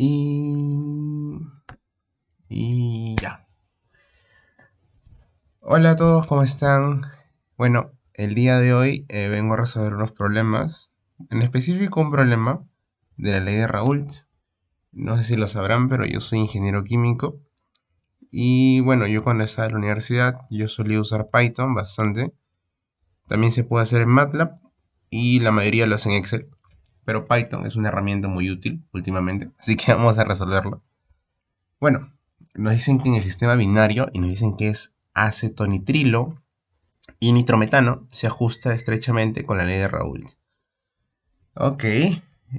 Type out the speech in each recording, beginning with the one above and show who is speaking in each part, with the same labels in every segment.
Speaker 1: Y ya. Hola a todos, ¿cómo están? Bueno, el día de hoy vengo a resolver unos problemas. En específico un problema de la ley de Raoult. No sé si lo sabrán, pero yo soy ingeniero químico. Y bueno, yo cuando estaba en la universidad, yo solía usar Python bastante. También se puede hacer en MATLAB y la mayoría lo hace en Excel. Pero Python es una herramienta muy útil últimamente, así que vamos a resolverlo. Bueno, nos dicen que en el sistema binario y nos dicen que es acetonitrilo y nitrometano se ajusta estrechamente con la ley de Raoult. Ok,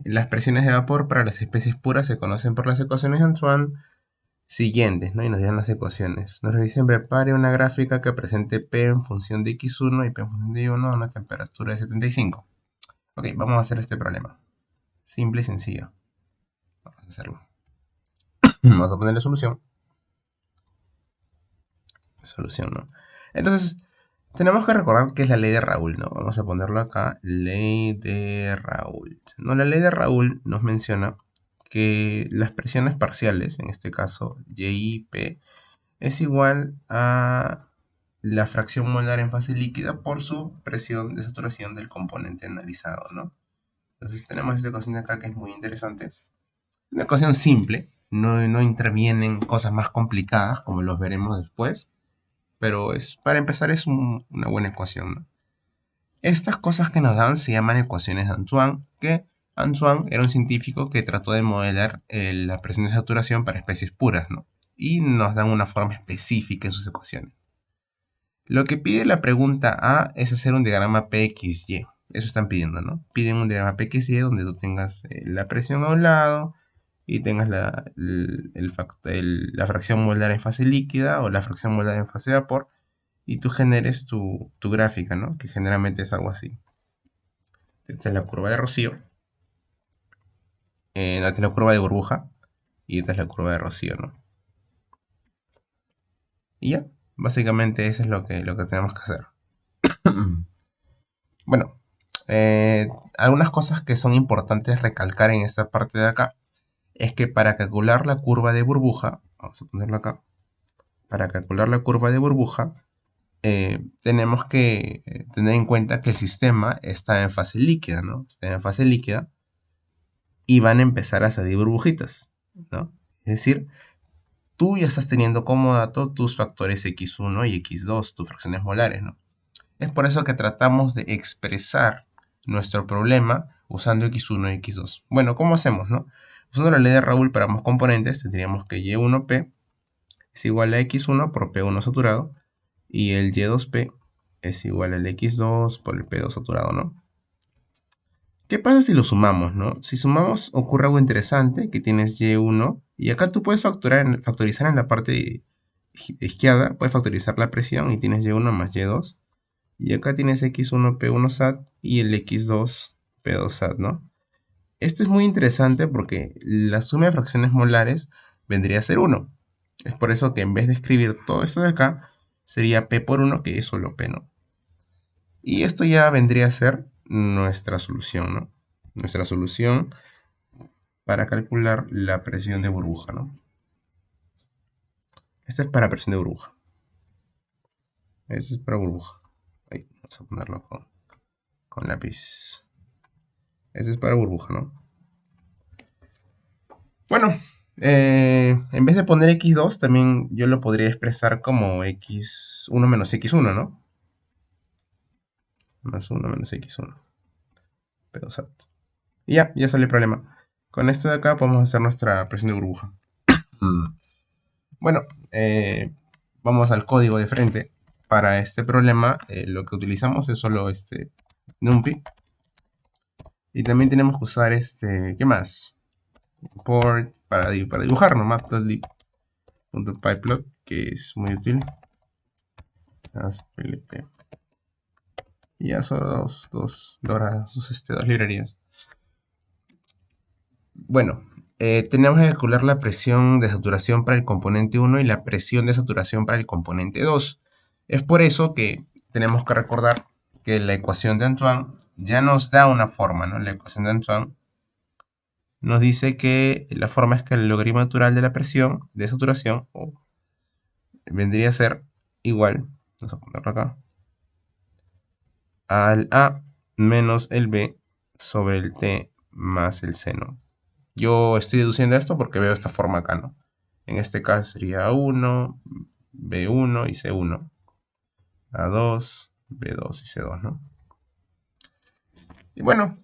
Speaker 1: las presiones de vapor para las especies puras se conocen por las ecuaciones de Antoine siguientes, ¿no? Y nos dan las ecuaciones. Nos dicen prepare una gráfica que presente P en función de x1 y P en función de y1 a una temperatura de 75. Ok, vamos a hacer este problema. Simple y sencillo. Vamos a hacerlo. Vamos a ponerle solución. Solución, ¿no? Entonces, tenemos que recordar que es la ley de Raoult, ¿no? Vamos a ponerlo acá, ley de Raoult. No, la ley de Raoult nos menciona que las presiones parciales, en este caso YIP, es igual a la fracción molar en fase líquida por su presión de saturación del componente analizado, ¿no? Entonces tenemos esta ecuación de acá que es muy interesante. Una ecuación simple, no intervienen cosas más complicadas como los veremos después, pero para empezar es una buena ecuación, ¿no? Estas cosas que nos dan se llaman ecuaciones de Antoine, que Antoine era un científico que trató de modelar la presión de saturación para especies puras, ¿no? Y nos dan una forma específica en sus ecuaciones. Lo que pide la pregunta A es hacer un diagrama PXY. Eso están pidiendo, ¿no? Piden un diagrama PXY donde tú tengas la presión a un lado y tengas la fracción molar en fase líquida o la fracción molar en fase de vapor y tú generes tu gráfica, ¿no? Que generalmente es algo así. Esta es la curva de Rocío, esta es la curva de burbuja y esta es la curva de Rocío, ¿no? Y ya, básicamente eso es lo que tenemos que hacer. Bueno, algunas cosas que son importantes recalcar en esta parte de acá es que para calcular la curva de burbuja, vamos a ponerlo acá, para calcular la curva de burbuja, tenemos que tener en cuenta que el sistema está en fase líquida, ¿no? Está en fase líquida y van a empezar a salir burbujitas, ¿no? Es decir, tú ya estás teniendo como dato tus factores x1 y x2, tus fracciones molares, ¿no? Es por eso que tratamos de expresar nuestro problema usando x1 y x2. Bueno, ¿cómo hacemos, no? Usando la ley de Raoult para ambos componentes, tendríamos que y1p es igual a x1 por p1 saturado y el y2p es igual al x2 por el p2 saturado, ¿no? ¿Qué pasa si lo sumamos, no? Si sumamos ocurre algo interesante, que tienes y1 y acá tú puedes factorizar en la parte izquierda, puedes factorizar la presión y tienes y1 más y2 y acá tienes x1 p1 sat y el x2 p2 sat, ¿no? Esto es muy interesante porque la suma de fracciones molares vendría a ser 1. Es por eso que en vez de escribir todo esto de acá, sería p por 1, que es solo p, ¿no? Y esto ya vendría a ser nuestra solución, ¿no? Nuestra solución para calcular la presión de burbuja, ¿no? Esta es para presión de burbuja. Este es para burbuja. Ahí, vamos a ponerlo con lápiz. Este es para burbuja, ¿no? Bueno, en vez de poner x2, también yo lo podría expresar como x1 menos x1, ¿no? Más 1 menos x1. Pero exacto. Y ya sale el problema. Con esto de acá podemos hacer nuestra presión de burbuja. Bueno, vamos al código de frente. Para este problema, lo que utilizamos es solo este NumPy. Y también tenemos que usar ¿qué más? Para dibujar, ¿no? Matplotlib.pyplot, que es muy útil. Y ya son dos librerías. Bueno, tenemos que calcular la presión de saturación para el componente 1 y la presión de saturación para el componente 2. Es por eso que tenemos que recordar que la ecuación de Antoine ya nos da una forma, ¿no? La ecuación de Antoine nos dice que la forma es que el logaritmo natural de la presión de saturación vendría a ser igual, vamos a ponerlo acá, al A menos el B sobre el T más el C, ¿no? Yo estoy deduciendo esto porque veo esta forma acá, ¿no? En este caso sería A1, B1 y C1. A2, B2 y C2, ¿no? Y bueno,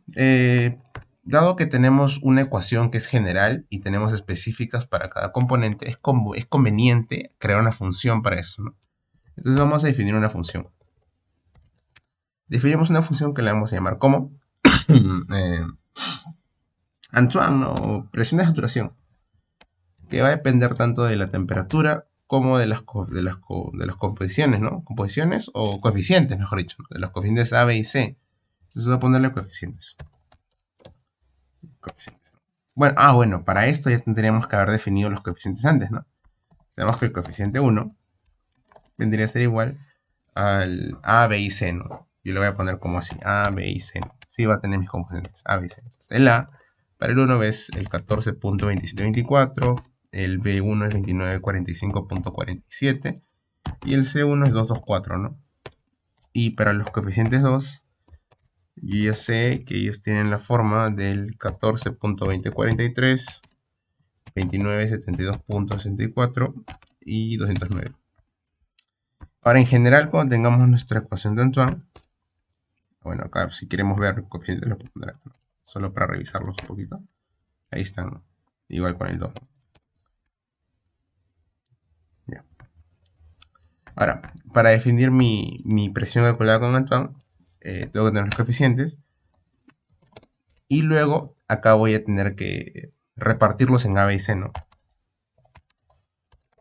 Speaker 1: dado que tenemos una ecuación que es general y tenemos específicas para cada componente, es conveniente crear una función para eso, ¿no? Entonces vamos a definir una función. Definimos una función que le vamos a llamar como Antoine, ¿no? O presión de saturación, que va a depender tanto de la temperatura como de las composiciones, ¿no? Composiciones o coeficientes, mejor dicho, ¿no? De los coeficientes A, B y C. Entonces voy a ponerle coeficientes. Bueno, para esto ya tendríamos que haber definido los coeficientes antes, ¿no? Tenemos que el coeficiente 1 vendría a ser igual al A, B y C, ¿no? Yo lo voy a poner como así, A, B y C, ¿no? Sí va a tener mis componentes, A, B y C. El A, para el 1 es el 14.2724, el B1 es 2945.47 y el C1 es 224, ¿no? Y para los coeficientes 2, yo ya sé que ellos tienen la forma del 14.2043, 2972.64 y 209. Ahora, en general, cuando tengamos nuestra ecuación de Antoine, bueno, acá si queremos ver coeficientes, lo puedo poner acá, solo para revisarlos un poquito. Ahí están, ¿no? Igual con el 2. Ya. Ahora, para definir mi presión calculada con Antoine, tengo que tener los coeficientes. Y luego, acá voy a tener que repartirlos en A, B y C, ¿no?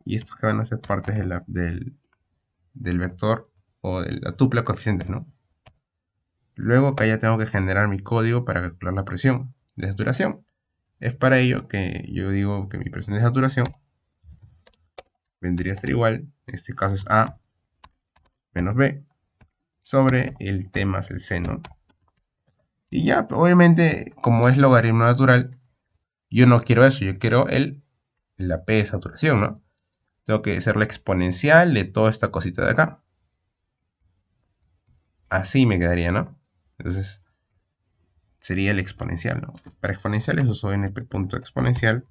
Speaker 1: Y estos que van a ser partes del vector o de la tupla coeficientes, ¿no? Luego acá ya tengo que generar mi código para calcular la presión de saturación. Es para ello que yo digo que mi presión de saturación vendría a ser igual, en este caso es A menos B, sobre el T más el C, ¿no? Y ya, obviamente, como es logaritmo natural, yo no quiero eso, yo quiero la P de saturación, ¿no? Tengo que hacer la exponencial de toda esta cosita de acá. Así me quedaría, ¿no? Entonces, sería el exponencial, ¿no? Para exponenciales uso np.exponencial.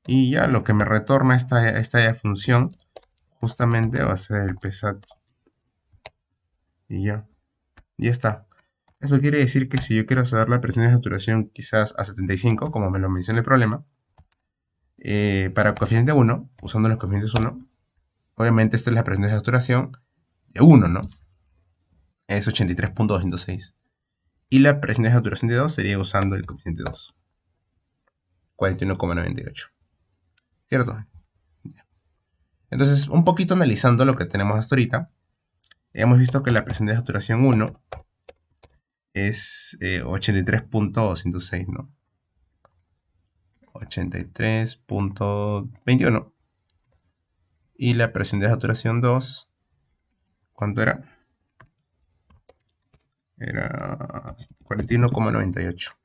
Speaker 1: Y ya lo que me retorna esta función justamente va a ser el psat. Y ya está. Eso quiere decir que si yo quiero saber la presión de saturación quizás a 75, como me lo menciona el problema, para coeficiente 1, usando los coeficientes 1, obviamente esta es la presión de saturación de 1, ¿no? Es 83.206. Y la presión de saturación de 2 sería usando el coeficiente 2, 41,98. ¿Cierto? Entonces, un poquito analizando lo que tenemos hasta ahorita, hemos visto que la presión de saturación 1 es 83.206, ¿no? 83.21. Y la presión de saturación 2, ¿cuánto era? Era 41,98.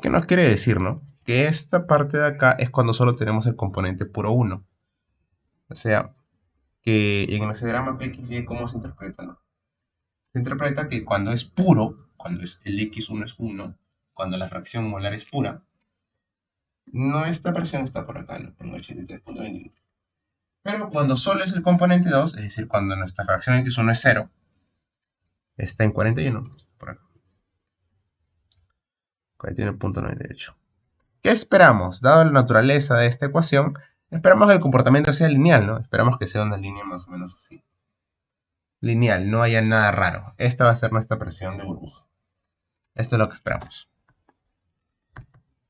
Speaker 1: ¿Qué nos quiere decir, no? Que esta parte de acá es cuando solo tenemos el componente puro 1. O sea, que en el diagrama PXY, ¿cómo se interpreta, no? Se interpreta que cuando es puro, cuando el X1 es 1, cuando la fracción molar es pura, nuestra presión está por acá, ¿no? En 83.21. Pero cuando solo es el componente 2, es decir, cuando nuestra fracción X1 es 0, está en 41, por acá. 41.98. ¿Qué esperamos? Dado la naturaleza de esta ecuación, esperamos que el comportamiento sea lineal, ¿no? Esperamos que sea una línea más o menos así. Lineal, no haya nada raro. Esta va a ser nuestra presión de burbuja. Esto es lo que esperamos.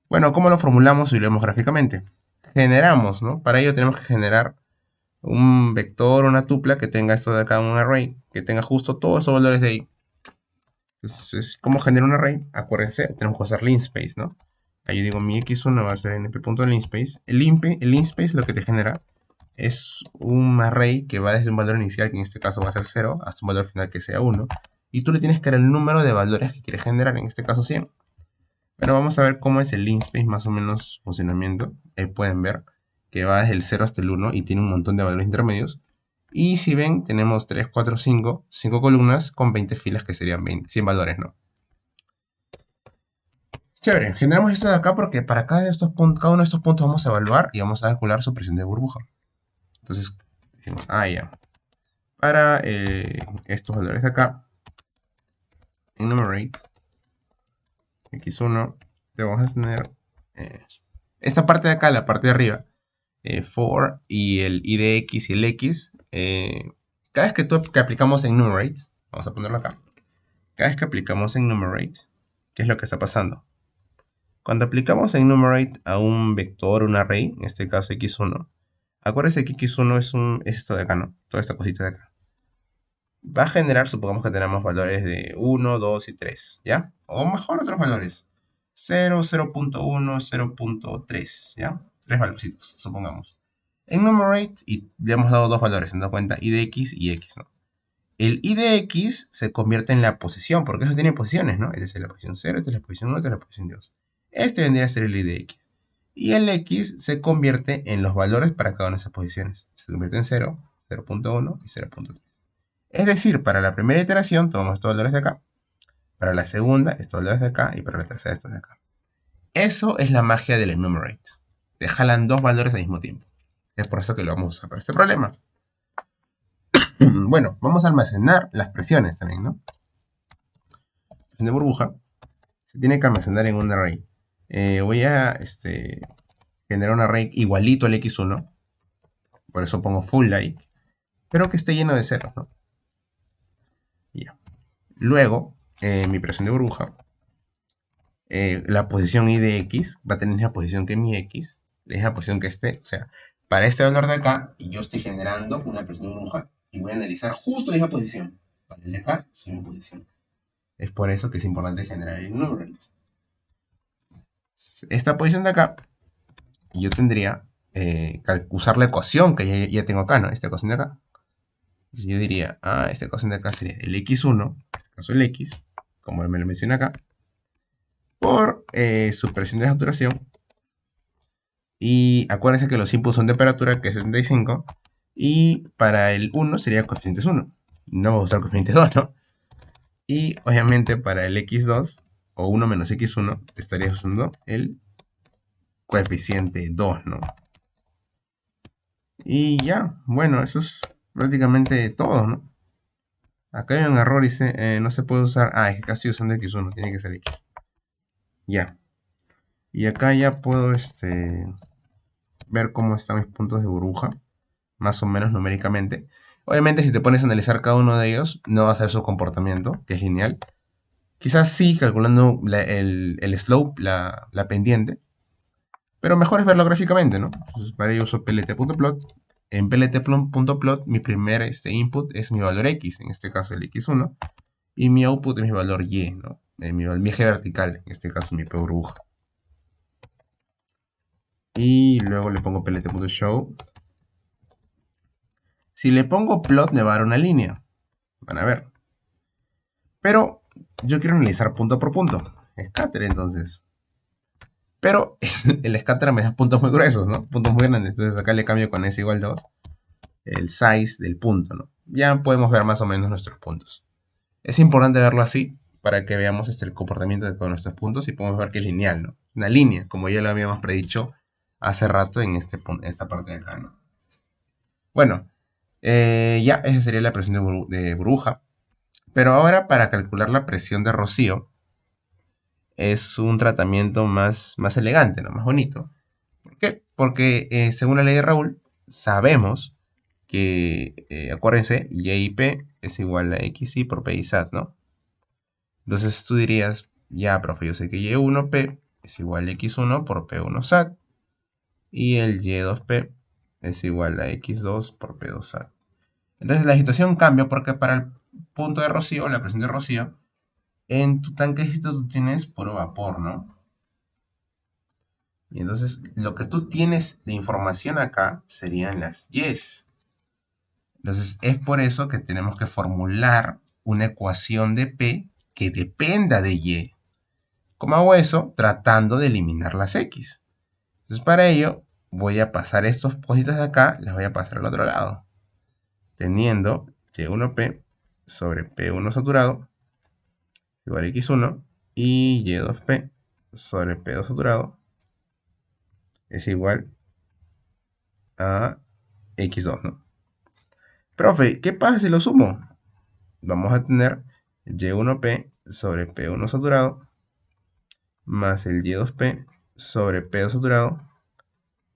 Speaker 1: Bueno, ¿cómo lo formulamos y lo vemos gráficamente? Generamos, ¿no? Para ello tenemos que generar un vector, una tupla que tenga esto de acá, un array, que tenga justo todos esos valores de ahí. Entonces, ¿cómo genero un array? Acuérdense, tenemos que usar linspace, ¿no? Ahí yo digo, mi x1 va a ser np.linspace. El linspace lo que te genera es un array que va desde un valor inicial, que en este caso va a ser 0, hasta un valor final que sea 1. y tú le tienes que dar el número de valores que quieres generar, en este caso 100. Bueno, vamos a ver cómo es el linspace, más o menos funcionamiento. Ahí pueden ver que va desde el 0 hasta el 1 y tiene un montón de valores intermedios. Y si ven, tenemos 3, 4, 5 columnas con 20 filas que serían 100 valores, ¿no? Chévere, generamos esto de acá porque para cada uno de estos puntos vamos a evaluar y vamos a calcular su presión de burbuja. Entonces, decimos, ya. Para estos valores de acá, enumerate, x1, te vamos a tener esta parte de acá, la parte de arriba, for y el i de x y el x. Cada vez que aplicamos enumerate, vamos a ponerlo acá, cada vez que aplicamos enumerate, ¿qué es lo que está pasando? Cuando aplicamos enumerate a un vector, un array, en este caso x1, acuérdense que x1 es esto de acá, ¿no? Toda esta cosita de acá. Va a generar, supongamos que tenemos valores de 1, 2 y 3, ¿ya? O mejor otros valores. 0, 0.1, 0.3, ¿ya? Tres valorcitos, supongamos. Enumerate y le hemos dado dos valores, se dan cuenta, i de x y x, ¿no? El i de x se convierte en la posición, porque eso tiene posiciones, ¿no? Esta es la posición 0, esta es la posición 1, esta es la posición 2. Este vendría a ser el i de x. Y el x se convierte en los valores para cada una de esas posiciones. Se convierte en 0, 0.1 y 0.3. Es decir, para la primera iteración tomamos estos valores de acá, para la segunda estos valores de acá y para la tercera estos de acá. Eso es la magia del enumerate. Te jalan dos valores al mismo tiempo. Es por eso que lo vamos a usar para este problema. Bueno, vamos a almacenar las presiones también, ¿no? Presión de burbuja se tiene que almacenar en un array. Voy a generar un array igualito al x1. Por eso pongo full like. Pero que esté lleno de ceros, ¿no? Ya. Luego, mi presión de burbuja, la posición i de x va a tener la misma posición que mi x, la misma posición que este. O sea, para este valor de acá, y yo estoy generando una presión de burbuja y voy a analizar justo la misma posición. Para el de acá, es la misma posición. Es por eso que es importante generar el número. Esta posición de acá, yo tendría que usar la ecuación que ya tengo acá, ¿no? Esta ecuación de acá. Entonces yo diría, esta ecuación de acá sería el x1, en este caso el x, como me lo menciona acá, por su presión de saturación. Y acuérdense que los inputs son temperatura, que es 75. Y para el 1 sería coeficiente 1. No vamos a usar coeficiente 2, ¿no? Y obviamente para el x2 o 1 menos x1 estaría usando el coeficiente 2, ¿no? Y ya, bueno, eso es prácticamente todo, ¿no? Acá hay un error, dice, no se puede usar, es que acá estoy usando x1, tiene que ser x. Ya. Y acá ya puedo, ver cómo están mis puntos de burbuja, más o menos numéricamente. Obviamente si te pones a analizar cada uno de ellos, no vas a ver su comportamiento, que es genial. Quizás sí, calculando el slope, la pendiente, pero mejor es verlo gráficamente, ¿no? Entonces para ello uso plt.plot. En plt.plot mi primer input es mi valor x, en este caso el x1, y mi output es mi valor y, ¿no? Mi eje vertical, en este caso mi p burbuja. Y luego le pongo plt.show. Si le pongo plot me va a dar una línea. Van a ver. Pero yo quiero analizar punto por punto. Scatter entonces. Pero el scatter me da puntos muy gruesos, ¿no? Puntos muy grandes. Entonces acá le cambio con s igual 2. El size del punto, ¿no? Ya podemos ver más o menos nuestros puntos. Es importante verlo así para que veamos el comportamiento de todos nuestros puntos y podemos ver que es lineal, ¿no? Una línea, como ya lo habíamos predicho hace rato en esta parte de acá, ¿no? Bueno, ya esa sería la presión de burbuja. Pero ahora para calcular la presión de rocío es un tratamiento más elegante, ¿no? Más bonito. ¿Por qué? Porque según la ley de Raoul sabemos que, acuérdense, YIP es igual a XY por P y SAT, ¿no? Entonces tú dirías, ya, profe, yo sé que Y1P es igual a X1 por P1 SAT y el Y2P es igual a X2 por P2 SAT. Entonces la situación cambia porque para el punto de rocío, la presión de rocío, en tu tanquecito tú tienes puro vapor, ¿no? Y entonces lo que tú tienes de información acá serían las Y's. Entonces es por eso que tenemos que formular una ecuación de P que dependa de Y. ¿Cómo hago eso? Tratando de eliminar las X. Entonces para ello voy a pasar estas cositas de acá, las voy a pasar al otro lado. Teniendo Y1P sobre P1 saturado igual a X1 y Y2P sobre P2 saturado es igual a X2, ¿no? Profe, ¿qué pasa si lo sumo? Vamos a tener Y1P sobre P1 saturado más el Y2P sobre P2 saturado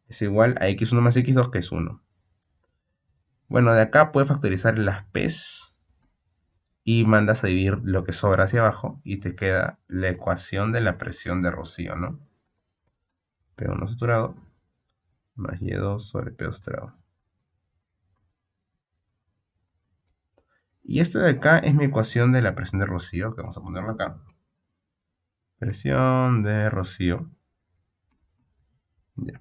Speaker 1: es igual a X1 más X2, que es 1. Bueno, de acá puedes factorizar las P's y mandas a dividir lo que sobra hacia abajo y te queda la ecuación de la presión de Rocío, ¿no? P1 saturado más Y2 sobre P2 saturado. Y esta de acá es mi ecuación de la presión de Rocío, que vamos a ponerlo acá. Presión de Rocío. Ya.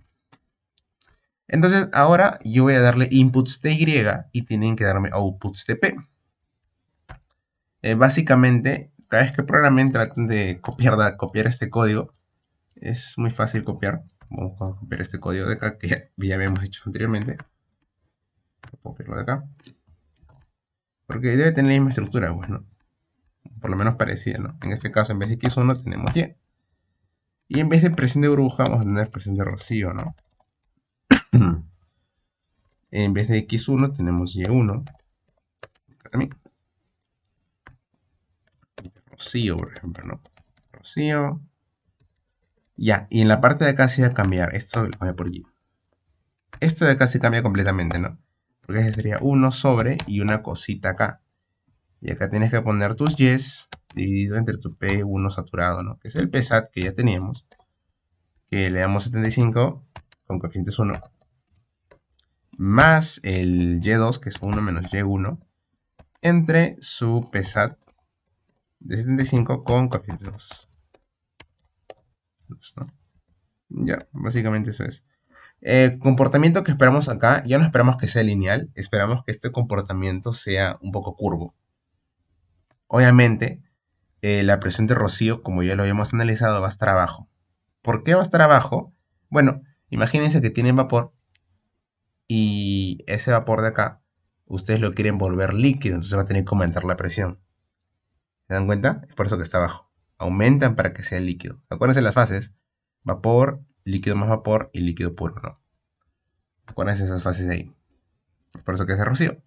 Speaker 1: Entonces ahora yo voy a darle inputs de Y y tienen que darme outputs de P. Básicamente, cada vez que programen traten de copiar este código. Es muy fácil copiar. Vamos a copiar este código de acá que ya habíamos hecho anteriormente. Voy a copiarlo de acá. Porque debe tener la misma estructura, pues, ¿no? Por lo menos parecida, ¿no? En este caso, en vez de X1 tenemos Y. Y en vez de presión de burbuja, vamos a tener presión de Rocío, ¿no? En vez de X1 tenemos Y1. Acá también. Rocío, por ejemplo, ¿no? Rocío. Ya, y en la parte de acá se va a cambiar. Esto lo voy a por Y. Esto de acá se cambia completamente, ¿no? Porque ese sería 1 sobre y una cosita acá. Y acá tienes que poner tus Y's dividido entre tu P1 saturado, ¿no? Que es el PSAT que ya teníamos. Que le damos 75 con coeficientes 1. Más el Y2, que es 1 menos Y1. Entre su PSAT de 75 con coeficiente 2. ¿No? Ya, básicamente eso es. Comportamiento que esperamos acá, ya no esperamos que sea lineal, esperamos que este comportamiento sea un poco curvo. Obviamente, la presión de Rocío, como ya lo habíamos analizado, va a estar abajo. ¿Por qué va a estar abajo? Bueno, imagínense que tienen vapor y ese vapor de acá, ustedes lo quieren volver líquido, entonces va a tener que aumentar la presión. ¿Se dan cuenta? Es por eso que está abajo. Aumentan para que sea líquido. Acuérdense las fases: vapor, líquido más vapor y líquido puro, ¿no? Acuérdense esas fases de ahí. Es por eso que es de Rocío.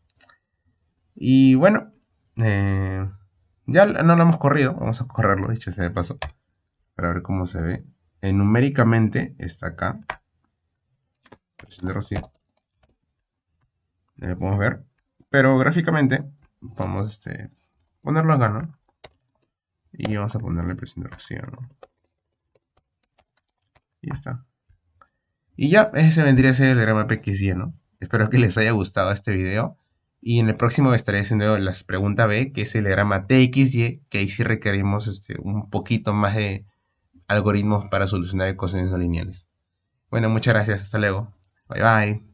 Speaker 1: Y bueno, ya no lo hemos corrido. Vamos a correrlo, dicho sea de paso, para ver cómo se ve. Numéricamente está acá. Presión de Rocío. Ya lo podemos ver. Pero gráficamente, vamos a ponerlo acá, ¿no? Y vamos a ponerle presión de Rocío, ¿no? Y ya está. Y ya, ese vendría a ser el diagrama PXY, ¿no? Espero que les haya gustado este video. Y en el próximo estaré haciendo la pregunta B, que es el diagrama TXY, que ahí sí requerimos un poquito más de algoritmos para solucionar ecuaciones no lineales. Bueno, muchas gracias. Hasta luego. Bye bye.